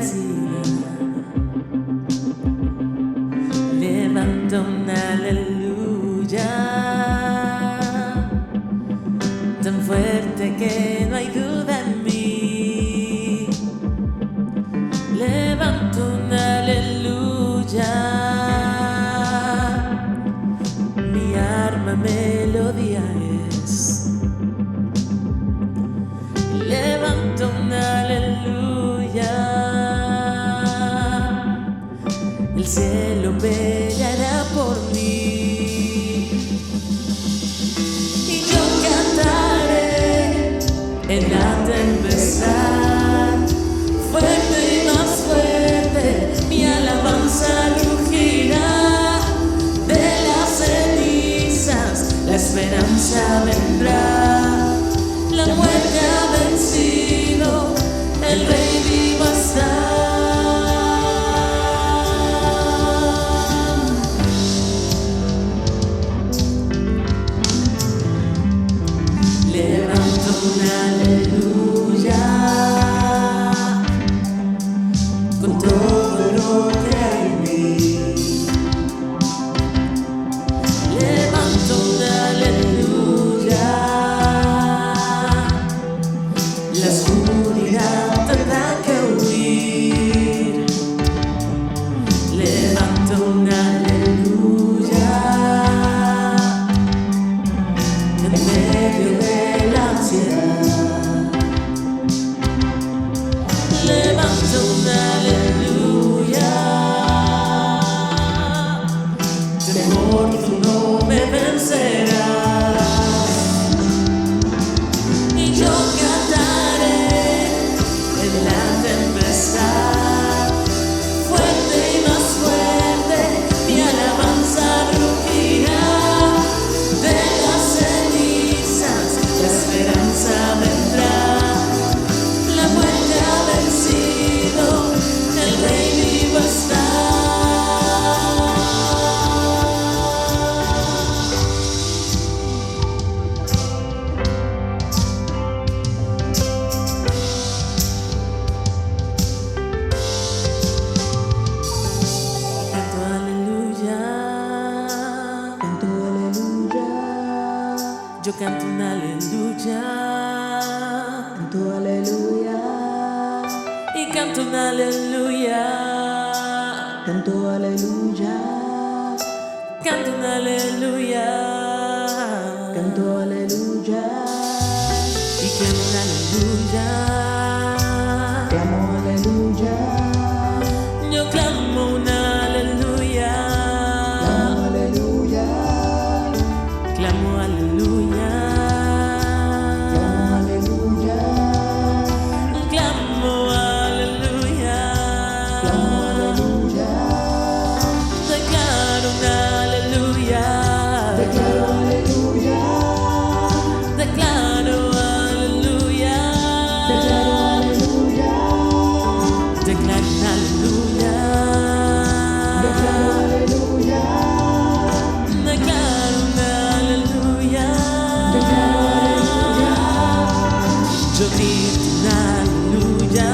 vencida. Levanto un aleluya tan fuerte que no hay duda en mí. Levanto un aleluya, mi arma melodía es. Levanto un aleluya, el cielo velará por mí. Y yo cantaré en la tempestad, fuerte y más fuerte, mi alabanza rugirá. De las cenizas la esperanza vendrá. La muerte ha vencido, el Rey vivo está. Levanto un aleluya con todo lo que hay en mí. Levanto un aleluya, la oscuridad tendrá que huir. Levanto un aleluya en medio de la ansiedad. Levanto un aleluya, temor tú no me vencerás. Y yo cantaré en la tempestad, fuerte y más fuerte, mi alabanza rugirá. De las cenizas la esperanza vendrá. La muerte ha vencido, el Rey vivo está. Canto aleluya, Canto aleluya, yo canto un aleluya, canto aleluya, y canto un aleluya, canto aleluya, canto un aleluya, canto aleluya, y clamo un aleluya. clamo aleluya, Yo clamo un aleluya, clamo aleluya, clamo aleluya, clamo aleluya, clamo aleluya, clamo aleluya, declaro un aleluya, declaro aleluya, declaro aleluya, declaro aleluya, declaro un aleluya, declaro aleluya, declaro un aleluya, declaro aleluya, yo grito un aleluya,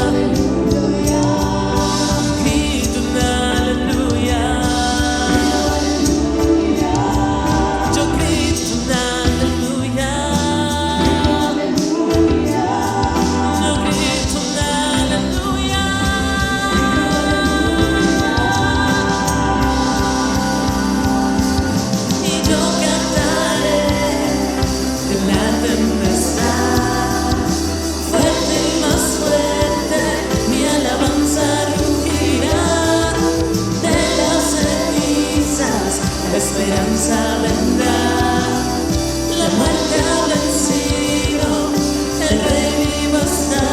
aleluya, grito un aleluya, yo grito un aleluya, yo grito un aleluya. Y yo cantaré en la tempestad, fuerte y más fuerte, mi alabanza rugirá. De las cenizas la esperanza vendrá. La muerte ha vencido, el Rey vivo está.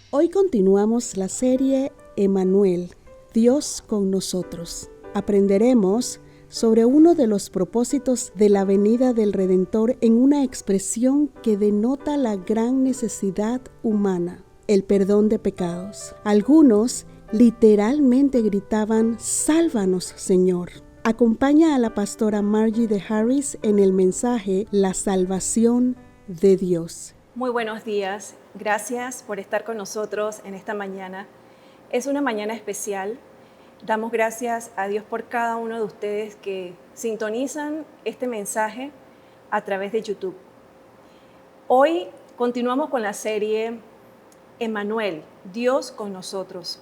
Hoy continuamos la serie Emmanuel, Dios con nosotros. Aprenderemos sobre uno de los propósitos de la venida del Redentor en una expresión que denota la gran necesidad humana, el perdón de pecados. Algunos literalmente gritaban: "Sálvanos, Señor". Acompaña a la pastora Margie de Harris en el mensaje La salvación de Dios. Muy buenos días, gracias por estar con nosotros en esta mañana. Es una mañana especial. Damos gracias a Dios por cada uno de ustedes que sintonizan este mensaje a través de YouTube. Hoy continuamos con la serie Emmanuel, Dios con nosotros.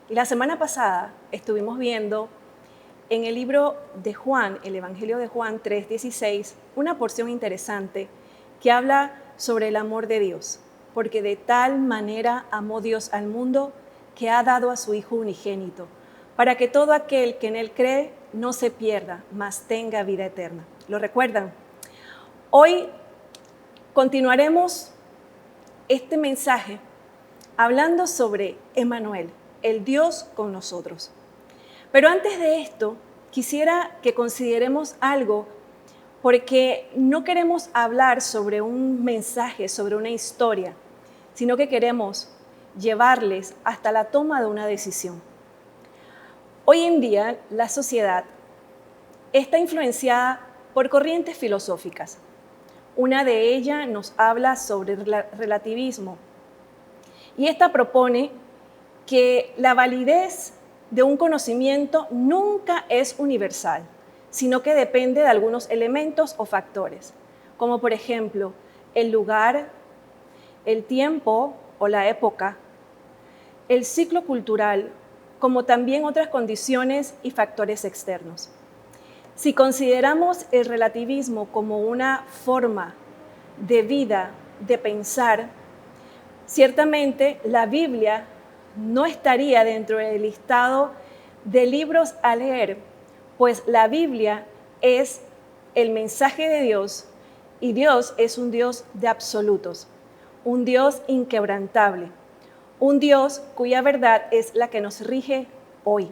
Y la semana pasada estuvimos viendo en el libro de Juan, el Evangelio de Juan 3:16, una porción interesante que habla sobre el amor de Dios, porque de tal manera amó Dios al mundo que ha dado a su Hijo unigénito, para que todo aquel que en Él cree no se pierda, mas tenga vida eterna. ¿Lo recuerdan? Hoy continuaremos este mensaje hablando sobre Emmanuel, el Dios con nosotros. Pero antes de esto, quisiera que consideremos algo, porque no queremos hablar sobre un mensaje, sobre una historia, sino que queremos llevarles hasta la toma de una decisión. Hoy en día, la sociedad está influenciada por corrientes filosóficas. Una de ellas nos habla sobre el relativismo, y esta propone que la validez de un conocimiento nunca es universal, sino que depende de algunos elementos o factores, como por ejemplo el lugar, el tiempo o la época, el ciclo cultural, como también otras condiciones y factores externos. Si consideramos el relativismo como una forma de vida, de pensar, ciertamente la Biblia no estaría dentro del listado de libros a leer, pues la Biblia es el mensaje de Dios y Dios es un Dios de absolutos, un Dios inquebrantable, un Dios cuya verdad es la que nos rige hoy.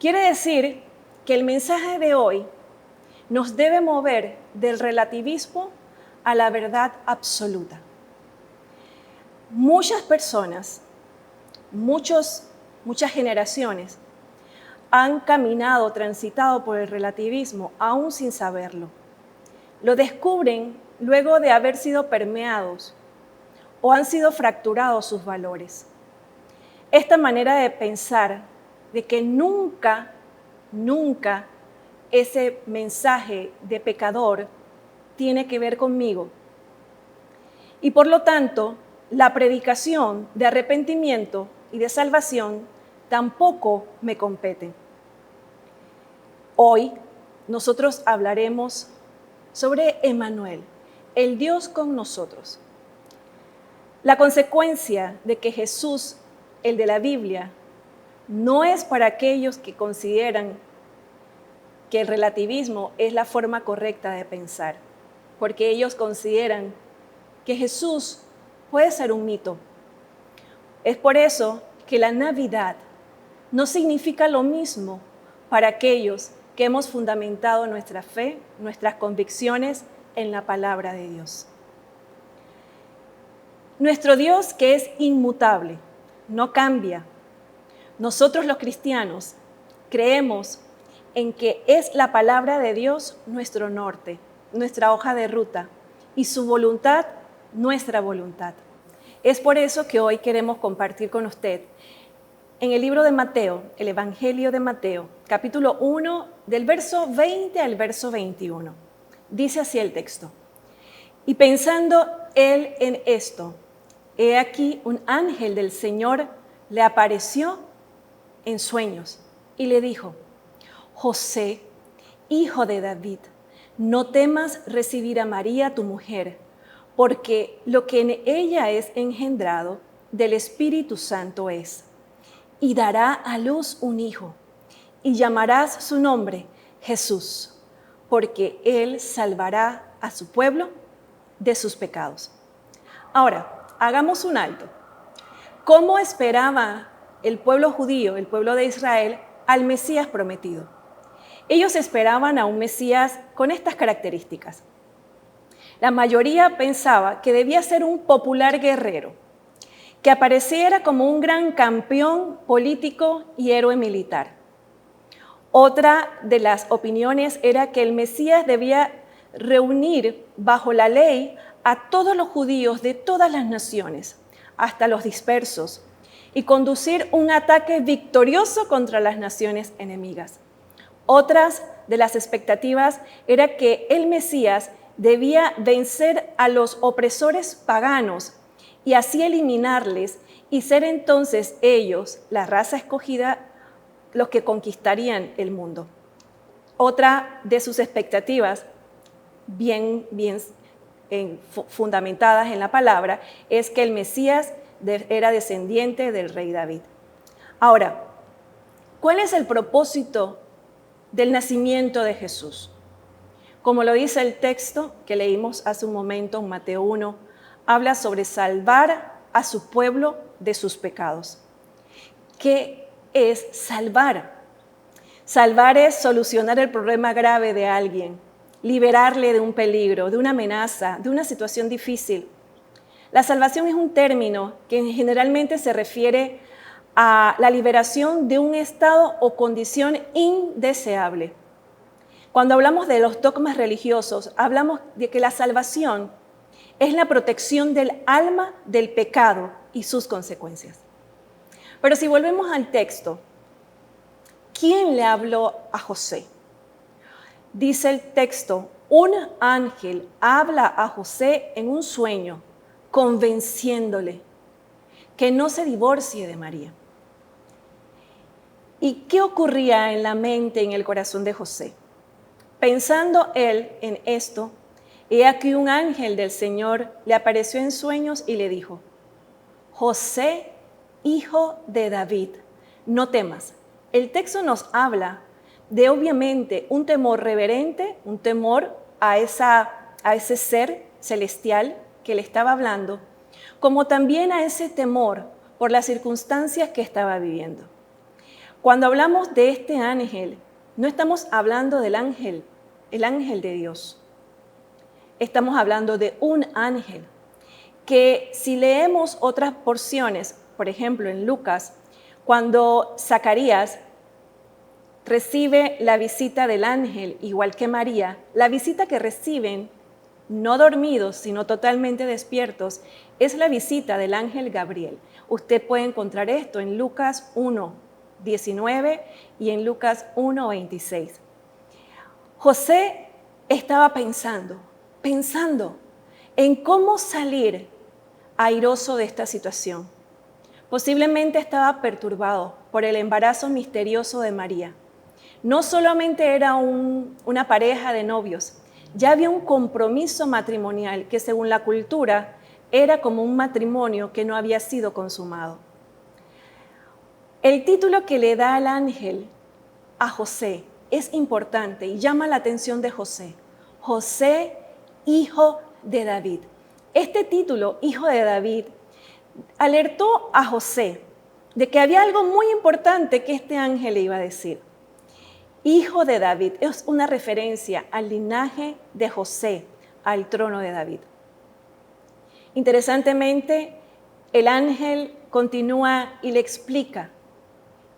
Quiere decir que el mensaje de hoy nos debe mover del relativismo a la verdad absoluta. Muchas personas, muchas generaciones han caminado, transitado por el relativismo, aún sin saberlo. Lo descubren luego de haber sido permeados o han sido fracturados sus valores. Esta manera de pensar de que nunca ese mensaje de pecador tiene que ver conmigo. Y por lo tanto, la predicación de arrepentimiento y de salvación tampoco me compete. Hoy nosotros hablaremos sobre Emmanuel, el Dios con nosotros. La consecuencia de que Jesús, el de la Biblia, no es para aquellos que consideran que el relativismo es la forma correcta de pensar, porque ellos consideran que Jesús puede ser un mito. Es por eso que la Navidad no significa lo mismo para aquellos que hemos fundamentado nuestra fe, nuestras convicciones en la palabra de Dios. Nuestro Dios, que es inmutable, no cambia. Nosotros los cristianos creemos en que es la palabra de Dios nuestro norte, nuestra hoja de ruta, y su voluntad nuestra voluntad. Es por eso que hoy queremos compartir con usted en el libro de Mateo, el Evangelio de Mateo, capítulo 1, del verso 20 al verso 21. Dice así el texto: y pensando él en esto, he aquí un ángel del Señor le apareció en sueños y le dijo: José, hijo de David, no temas recibir a María tu mujer, porque lo que en ella es engendrado del Espíritu Santo es. Y dará a luz un hijo, y llamarás su nombre Jesús, porque él salvará a su pueblo de sus pecados. Ahora, hagamos un alto. ¿Cómo esperaba el pueblo judío, el pueblo de Israel, al Mesías prometido? Ellos esperaban a un Mesías con estas características. La mayoría pensaba que debía ser un popular guerrero, que apareciera como un gran campeón político y héroe militar. Otra de las opiniones era que el Mesías debía reunir bajo la ley a todos los judíos de todas las naciones, hasta los dispersos, y conducir un ataque victorioso contra las naciones enemigas. Otras de las expectativas era que el Mesías debía vencer a los opresores paganos y así eliminarles y ser entonces ellos, la raza escogida, los que conquistarían el mundo. Otra de sus expectativas, bien fundamentadas en la palabra, es que el Mesías era descendiente del rey David. Ahora, ¿cuál es el propósito del nacimiento de Jesús? Como lo dice el texto que leímos hace un momento en Mateo 1, habla sobre salvar a su pueblo de sus pecados. ¿Qué es salvar? Salvar es solucionar el problema grave de alguien, liberarle de un peligro, de una amenaza, de una situación difícil. La salvación es un término que generalmente se refiere a la liberación de un estado o condición indeseable. Cuando hablamos de los dogmas religiosos, hablamos de que la salvación es la protección del alma del pecado y sus consecuencias. Pero si volvemos al texto, ¿quién le habló a José? Dice el texto, un ángel habla a José en un sueño, convenciéndole que no se divorcie de María. ¿Y qué ocurría en la mente, en el corazón de José? Pensando él en esto, he aquí un ángel del Señor le apareció en sueños y le dijo, José, hijo de David, no temas. El texto nos habla de obviamente un temor reverente, un temor a ese ser celestial que le estaba hablando, como también a ese temor por las circunstancias que estaba viviendo. Cuando hablamos de este ángel, no estamos hablando del ángel, el ángel de Dios. Estamos hablando de un ángel que si leemos otras porciones, por ejemplo en Lucas, cuando Zacarías recibe la visita del ángel, igual que María, la visita que reciben, no dormidos, sino totalmente despiertos, es la visita del ángel Gabriel. Usted puede encontrar esto en Lucas 1:19 y en Lucas 1:26. José estaba pensando en cómo salir airoso de esta situación. Posiblemente estaba perturbado por el embarazo misterioso de María. No solamente era una pareja de novios, ya había un compromiso matrimonial que según la cultura era como un matrimonio que no había sido consumado. El título que le da el ángel a José es importante y llama la atención de José. José, hijo de David. Este título, hijo de David, alertó a José de que había algo muy importante que este ángel le iba a decir. Hijo de David es una referencia al linaje de José, al trono de David. Interesantemente, el ángel continúa y le explica,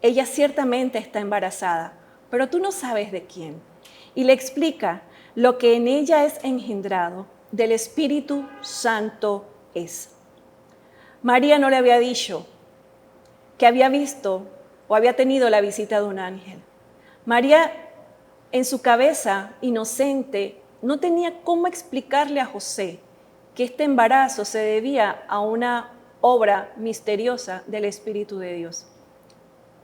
ella ciertamente está embarazada, pero tú no sabes de quién. Y le explica lo que en ella es engendrado, del Espíritu Santo es. María no le había dicho que había visto o había tenido la visita de un ángel. María, en su cabeza inocente, no tenía cómo explicarle a José que este embarazo se debía a una obra misteriosa del Espíritu de Dios.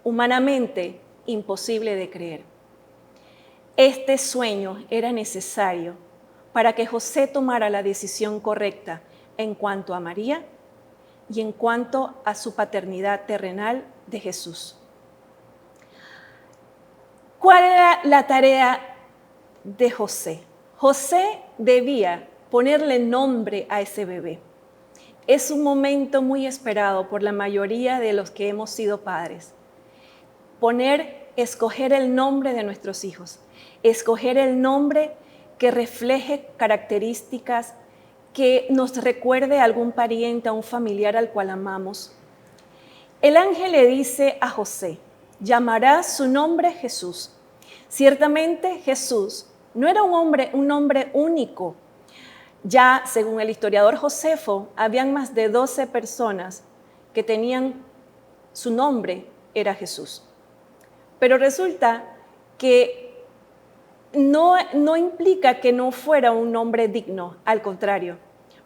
Humanamente, imposible de creer. Este sueño era necesario para que José tomara la decisión correcta en cuanto a María y en cuanto a su paternidad terrenal de Jesús. ¿Cuál era la tarea de José? José debía ponerle nombre a ese bebé. Es un momento muy esperado por la mayoría de los que hemos sido padres. Escoger el nombre de nuestros hijos. Escoger el nombre que refleje características que nos recuerde a algún pariente, a un familiar al cual amamos. El ángel le dice a José, llamará su nombre Jesús. Ciertamente Jesús no era un nombre único. Ya, según el historiador Josefo, habían más de 12 personas que tenían su nombre, era Jesús. Pero resulta que no implica que no fuera un nombre digno, al contrario,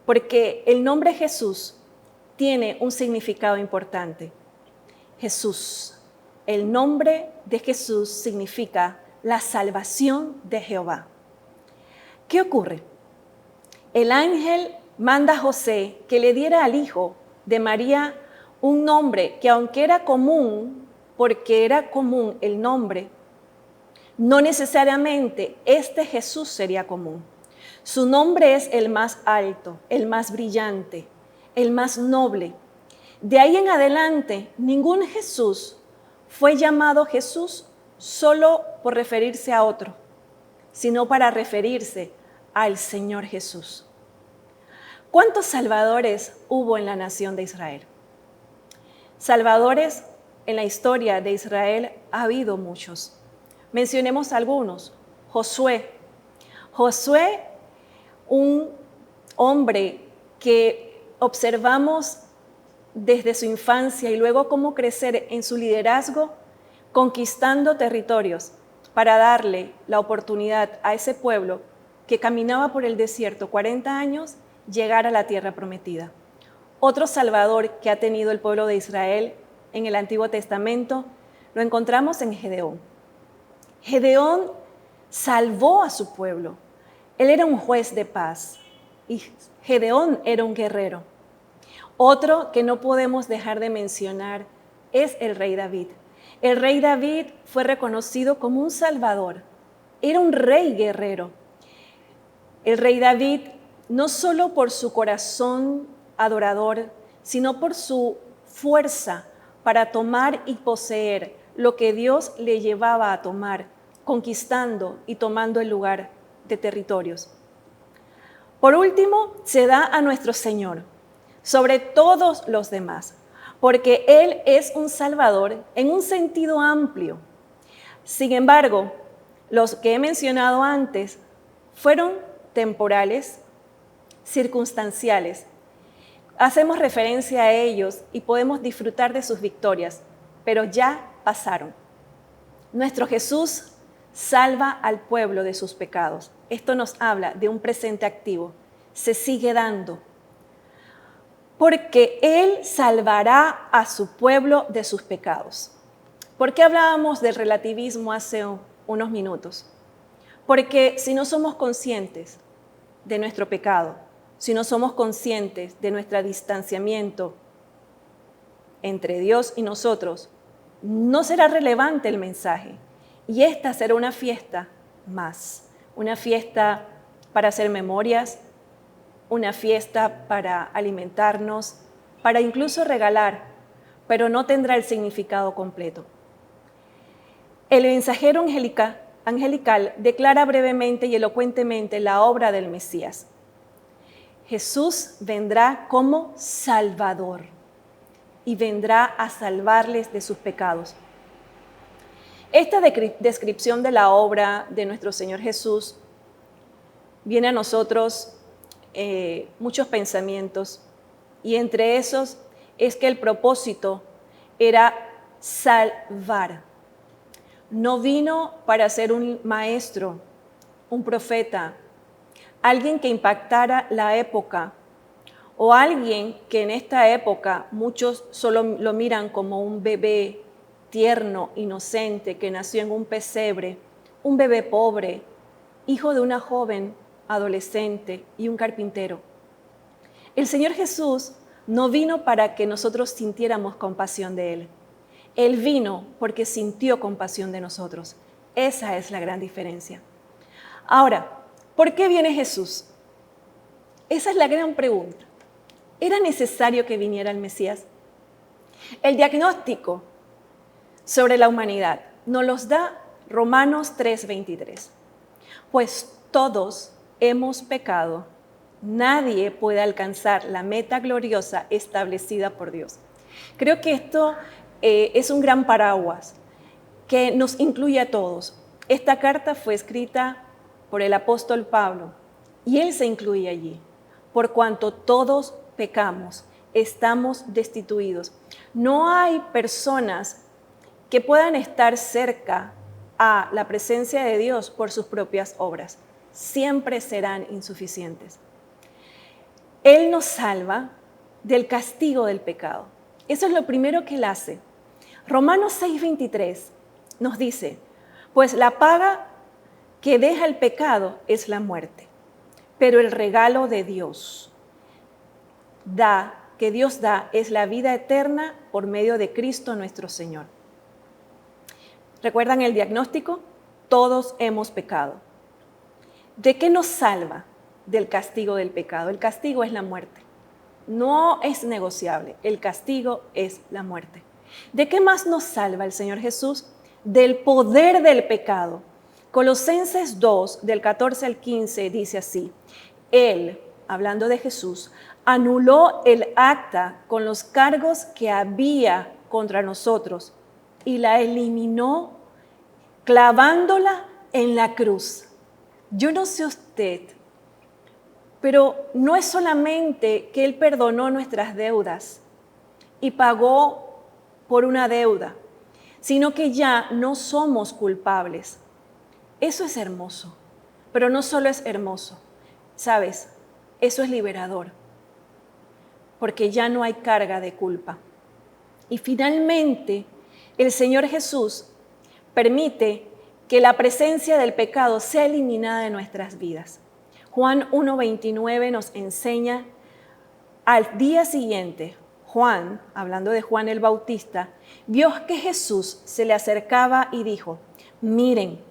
porque el nombre Jesús tiene un significado importante. Jesús, el nombre de Jesús significa la salvación de Jehová. ¿Qué ocurre? El ángel manda a José que le diera al hijo de María un nombre que, aunque era común, porque era común el nombre, no necesariamente este Jesús sería común. Su nombre es el más alto, el más brillante, el más noble. De ahí en adelante, ningún Jesús fue llamado Jesús solo por referirse a otro, sino para referirse al Señor Jesús. ¿Cuántos salvadores hubo en la nación de Israel? Salvadores en la historia de Israel ha habido muchos. Mencionemos algunos. Josué. Josué, un hombre que observamos desde su infancia y luego cómo crecer en su liderazgo, conquistando territorios para darle la oportunidad a ese pueblo que caminaba por el desierto 40 años, llegar a la tierra prometida. Otro salvador que ha tenido el pueblo de Israel en el Antiguo Testamento lo encontramos en Gedeón. Gedeón salvó a su pueblo. Él era un juez de paz y Gedeón era un guerrero. Otro que no podemos dejar de mencionar es el rey David. El rey David fue reconocido como un salvador. Era un rey guerrero. El rey David, no solo por su corazón adorador, sino por su fuerza para tomar y poseer lo que Dios le llevaba a tomar, conquistando y tomando el lugar de territorios. Por último, se da a nuestro Señor sobre todos los demás, porque Él es un Salvador en un sentido amplio. Sin embargo, los que he mencionado antes fueron temporales, circunstanciales. Hacemos referencia a ellos y podemos disfrutar de sus victorias, pero ya pasaron. Nuestro Jesús salva al pueblo de sus pecados. Esto nos habla de un presente activo. Se sigue dando. Porque Él salvará a su pueblo de sus pecados. ¿Por qué hablábamos del relativismo hace unos minutos? Porque si no somos conscientes de nuestro pecado, si no somos conscientes de nuestro distanciamiento entre Dios y nosotros, no será relevante el mensaje. Y esta será una fiesta más, una fiesta para hacer memorias, una fiesta para alimentarnos, para incluso regalar, pero no tendrá el significado completo. El mensajero angelical declara brevemente y elocuentemente la obra del Mesías. Jesús vendrá como Salvador y vendrá a salvarles de sus pecados. Esta descripción de la obra de nuestro Señor Jesús viene a nosotros muchos pensamientos, y entre esos es que el propósito era salvar. No vino para ser un maestro, un profeta, alguien que impactara la época, o alguien que en esta época muchos solo lo miran como un bebé tierno, inocente, que nació en un pesebre, un bebé pobre, hijo de una joven adolescente y un carpintero. El Señor Jesús no vino para que nosotros sintiéramos compasión de Él. Él vino porque sintió compasión de nosotros. Esa es la gran diferencia. Ahora, ¿por qué viene Jesús? Esa es la gran pregunta. ¿Era necesario que viniera el Mesías? El diagnóstico sobre la humanidad nos los da Romanos 3:23. Pues todos hemos pecado nadie puede alcanzar la meta gloriosa establecida por Dios. Creo que esto es un gran paraguas que nos incluye a todos. Esta carta fue escrita por el apóstol Pablo y él se incluye allí. Por cuanto todos pecamos, estamos destituidos. No hay personas que puedan estar cerca a la presencia de Dios por sus propias obras. Siempre serán insuficientes. Él nos salva del castigo del pecado. Eso es lo primero que Él hace. Romanos 6:23 nos dice, pues la paga que deja el pecado es la muerte, pero el regalo de Dios que Dios da es la vida eterna por medio de Cristo nuestro Señor. ¿Recuerdan el diagnóstico? Todos hemos pecado. ¿De qué nos salva del castigo del pecado? El castigo es la muerte. No es negociable. El castigo es la muerte. ¿De qué más nos salva el Señor Jesús? Del poder del pecado. Colosenses 2, del 14 al 15, dice así. Él, hablando de Jesús, anuló el acta con los cargos que había contra nosotros y la eliminó clavándola en la cruz. Yo no sé usted, pero no es solamente que Él perdonó nuestras deudas y pagó por una deuda, sino que ya no somos culpables. Eso es hermoso, pero no solo es hermoso, ¿sabes? Eso es liberador, porque ya no hay carga de culpa. Y finalmente, el Señor Jesús permite que la presencia del pecado sea eliminada de nuestras vidas. Juan 1:29 nos enseña, al día siguiente, Juan, hablando de Juan el Bautista, vio que Jesús se le acercaba y dijo, miren,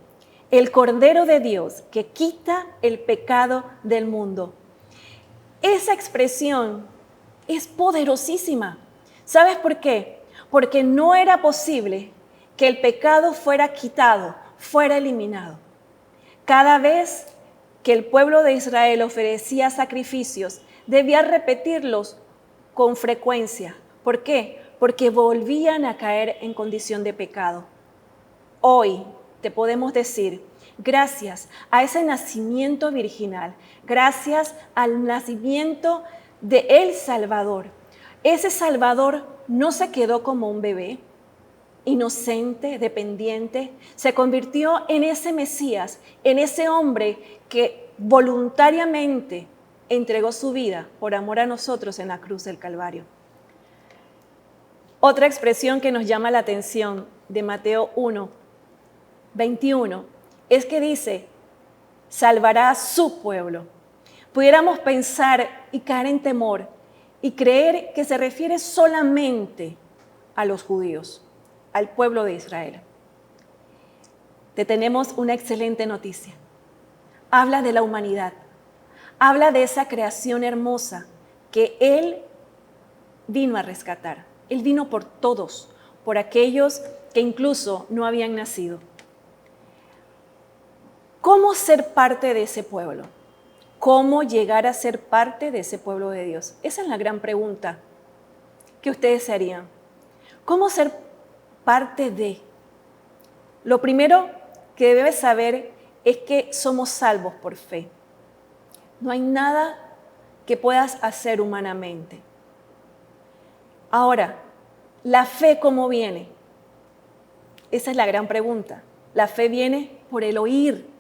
el Cordero de Dios que quita el pecado del mundo. Esa expresión es poderosísima. ¿Sabes por qué? Porque no era posible que el pecado fuera quitado, fuera eliminado. Cada vez que el pueblo de Israel ofrecía sacrificios, debía repetirlos con frecuencia. ¿Por qué? Porque volvían a caer en condición de pecado. Hoy te podemos decir, gracias a ese nacimiento virginal, gracias al nacimiento de el Salvador, ese Salvador no se quedó como un bebé, inocente, dependiente, se convirtió en ese Mesías, en ese hombre que voluntariamente entregó su vida por amor a nosotros en la cruz del Calvario. Otra expresión que nos llama la atención de Mateo 1:21 es que dice, salvará a su pueblo. Pudiéramos pensar y caer en temor y creer que se refiere solamente a los judíos, al pueblo de Israel. Te tenemos una excelente noticia. Habla de la humanidad, habla de esa creación hermosa que Él vino a rescatar. Él vino por todos, por aquellos que incluso no habían nacido. ¿Cómo ser parte de ese pueblo? ¿Cómo llegar a ser parte de ese pueblo de Dios? Esa es la gran pregunta que ustedes se harían. ¿Cómo ser parte de? Lo primero que debes saber es que somos salvos por fe. No hay nada que puedas hacer humanamente. Ahora, ¿la fe cómo viene? Esa es la gran pregunta. La fe viene por el oír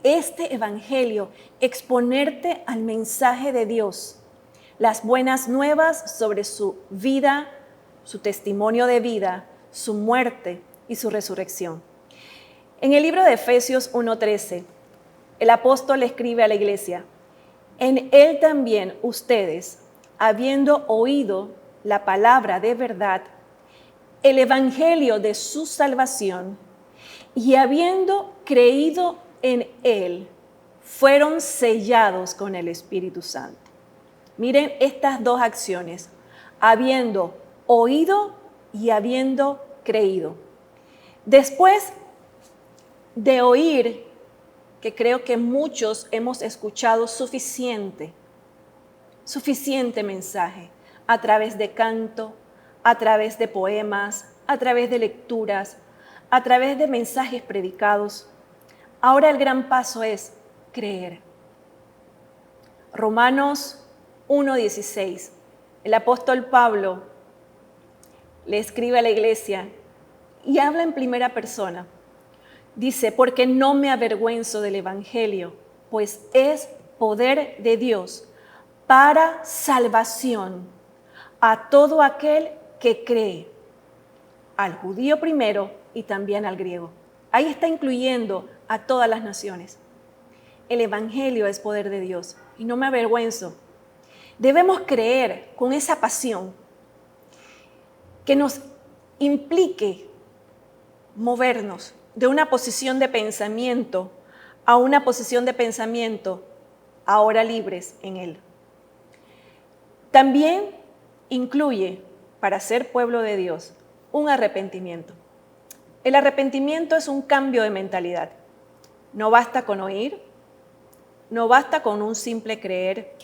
este evangelio, exponerte al mensaje de Dios, las buenas nuevas sobre su vida, su testimonio de vida, su muerte y su resurrección. En el libro de Efesios 1:13, el apóstol escribe a la iglesia, en él también ustedes, habiendo oído la palabra de verdad, el evangelio de su salvación, y habiendo creído en él, fueron sellados con el Espíritu Santo. Miren estas dos acciones, habiendo oído y habiendo creído. Después de oír que creo que muchos hemos escuchado suficiente mensaje a través de canto, a través de poemas, a través de lecturas, a través de mensajes predicados. Ahora el gran paso es creer. Romanos 1:16. El apóstol Pablo le escribe a la iglesia y habla en primera persona. Dice, porque no me avergüenzo del evangelio, pues es poder de Dios para salvación a todo aquel que cree, al judío primero y también al griego. Ahí está incluyendo a todas las naciones. El evangelio es poder de Dios y no me avergüenzo. Debemos creer con esa pasión que nos implique movernos de una posición de pensamiento a una posición de pensamiento ahora libres en Él. También incluye, para ser pueblo de Dios, un arrepentimiento. El arrepentimiento es un cambio de mentalidad. No basta con oír, no basta con un simple creer,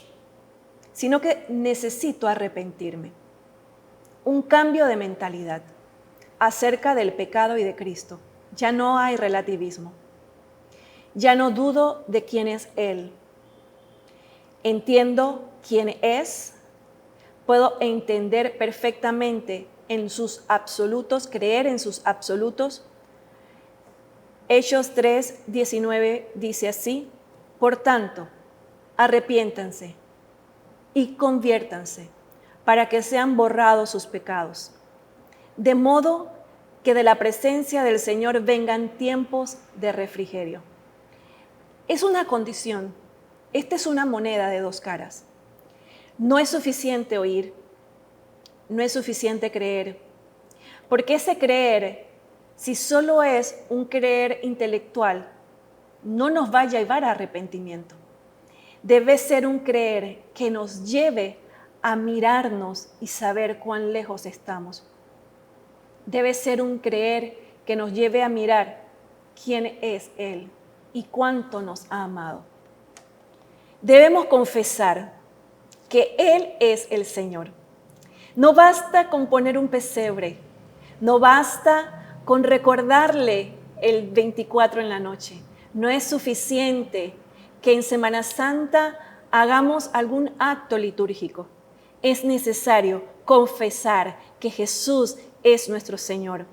sino que necesito arrepentirme. Un cambio de mentalidad acerca del pecado y de Cristo. Ya no hay relativismo. Ya no dudo de quién es Él. Entiendo quién es. Puedo entender perfectamente en sus absolutos, creer en sus absolutos. Hechos 3:19 dice así: por tanto, arrepiéntanse y conviértanse para que sean borrados sus pecados, de modo que de la presencia del Señor vengan tiempos de refrigerio. Es una condición. Esta es una moneda de dos caras. No es suficiente oír, no es suficiente creer, porque ese creer, si solo es un creer intelectual, no nos va a llevar a arrepentimiento. Debe ser un creer que nos lleve a mirarnos y saber cuán lejos estamos. Debe ser un creer que nos lleve a mirar quién es Él y cuánto nos ha amado. Debemos confesar que Él es el Señor. No basta con poner un pesebre, no basta con recordarle el 24 en la noche. No es suficiente que en Semana Santa hagamos algún acto litúrgico. Es necesario confesar que Jesús es nuestro Señor.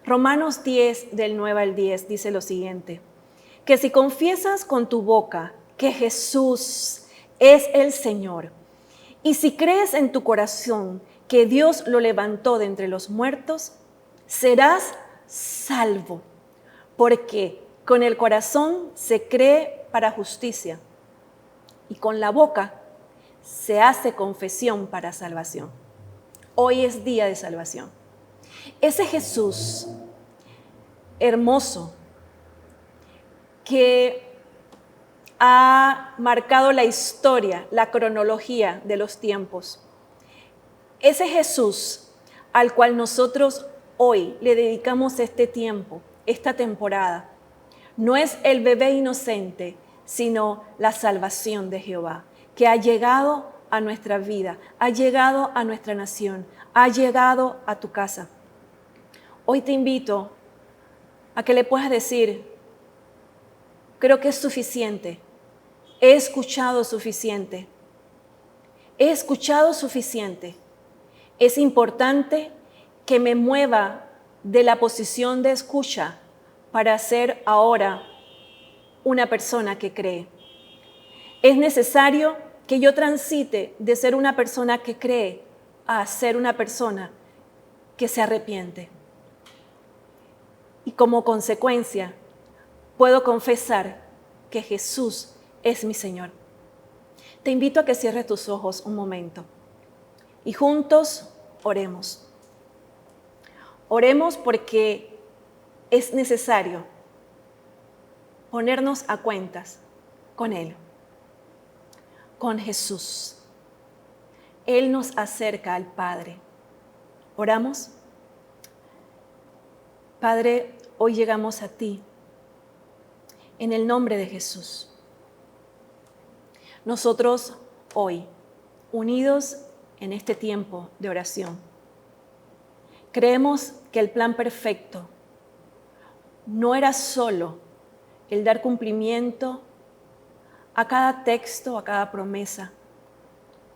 Romanos 10, del 9 al 10, dice lo siguiente: que si confiesas con tu boca que Jesús es el Señor, y si crees en tu corazón que Dios lo levantó de entre los muertos, serás salvo, porque con el corazón se cree para justicia y con la boca se hace confesión para salvación. Hoy es día de salvación. Ese Jesús hermoso que ha marcado la historia, la cronología de los tiempos. Ese Jesús al cual nosotros hoy le dedicamos este tiempo, esta temporada, no es el bebé inocente, sino la salvación de Jehová, que ha llegado a nuestra vida, ha llegado a nuestra nación, ha llegado a tu casa. Hoy te invito a que le puedas decir: creo que es suficiente, he escuchado suficiente, he escuchado suficiente. Es importante que me mueva de la posición de escucha para ser ahora una persona que cree. Es necesario que yo transite de ser una persona que cree a ser una persona que se arrepiente. Y como consecuencia, puedo confesar que Jesús es mi Señor. Te invito a que cierres tus ojos un momento y juntos oremos. Oremos porque es necesario ponernos a cuentas con Él, con Jesús. Él nos acerca al Padre. ¿Oramos? Padre, hoy llegamos a ti en el nombre de Jesús. Nosotros hoy, unidos en este tiempo de oración, creemos que el plan perfecto no era solo el dar cumplimiento a cada texto, a cada promesa,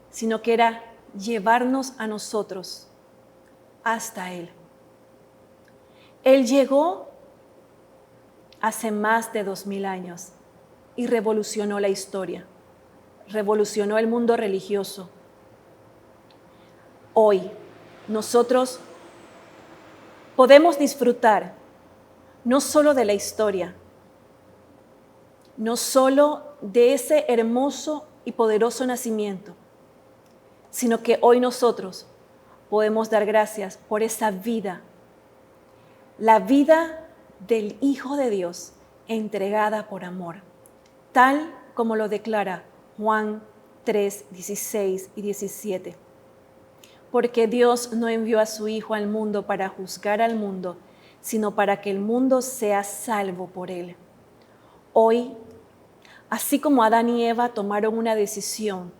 sino que era llevarnos a nosotros hasta Él. Él llegó hace más de 2000 años y revolucionó la historia, revolucionó el mundo religioso. Hoy nosotros podemos disfrutar no solo de la historia, no solo de ese hermoso y poderoso nacimiento, sino que hoy nosotros podemos dar gracias por esa vida, la vida del Hijo de Dios entregada por amor, tal como lo declara Juan 3, 16 y 17. Porque Dios no envió a su Hijo al mundo para juzgar al mundo, sino para que el mundo sea salvo por él. Hoy, así como Adán y Eva tomaron una decisión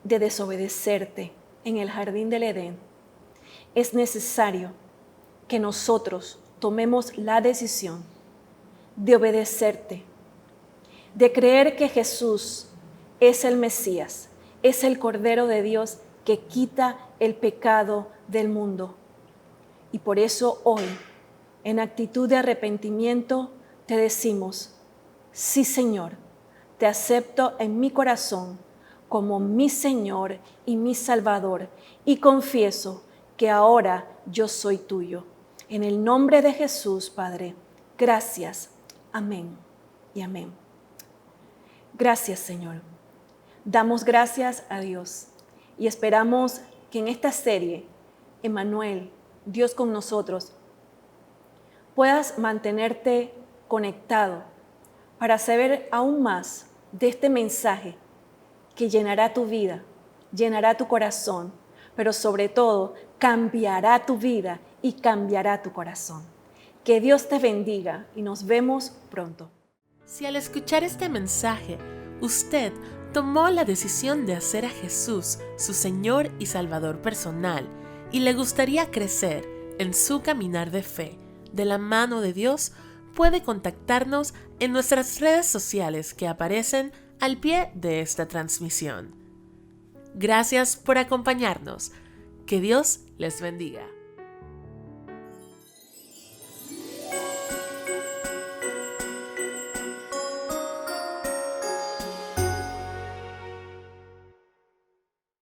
de desobedecerte en el jardín del Edén, es necesario que nosotros tomemos la decisión de obedecerte, de creer que Jesús es el Mesías, es el Cordero de Dios que quita el pecado del mundo. Y por eso hoy, en actitud de arrepentimiento, te decimos: sí, Señor, te acepto en mi corazón como mi Señor y mi Salvador, y confieso que ahora yo soy tuyo. En el nombre de Jesús, Padre, gracias. Amén y amén. Gracias, Señor. Damos gracias a Dios y esperamos que en esta serie, Emmanuel, Dios con nosotros, puedas mantenerte conectado para saber aún más de este mensaje que llenará tu vida, llenará tu corazón, pero sobre todo cambiará tu vida y cambiará tu corazón. Que Dios te bendiga y nos vemos pronto. Si al escuchar este mensaje, usted tomó la decisión de hacer a Jesús su Señor y Salvador personal y le gustaría crecer en su caminar de fe de la mano de Dios, puede contactarnos en nuestras redes sociales que aparecen al pie de esta transmisión. Gracias por acompañarnos. Que Dios les bendiga.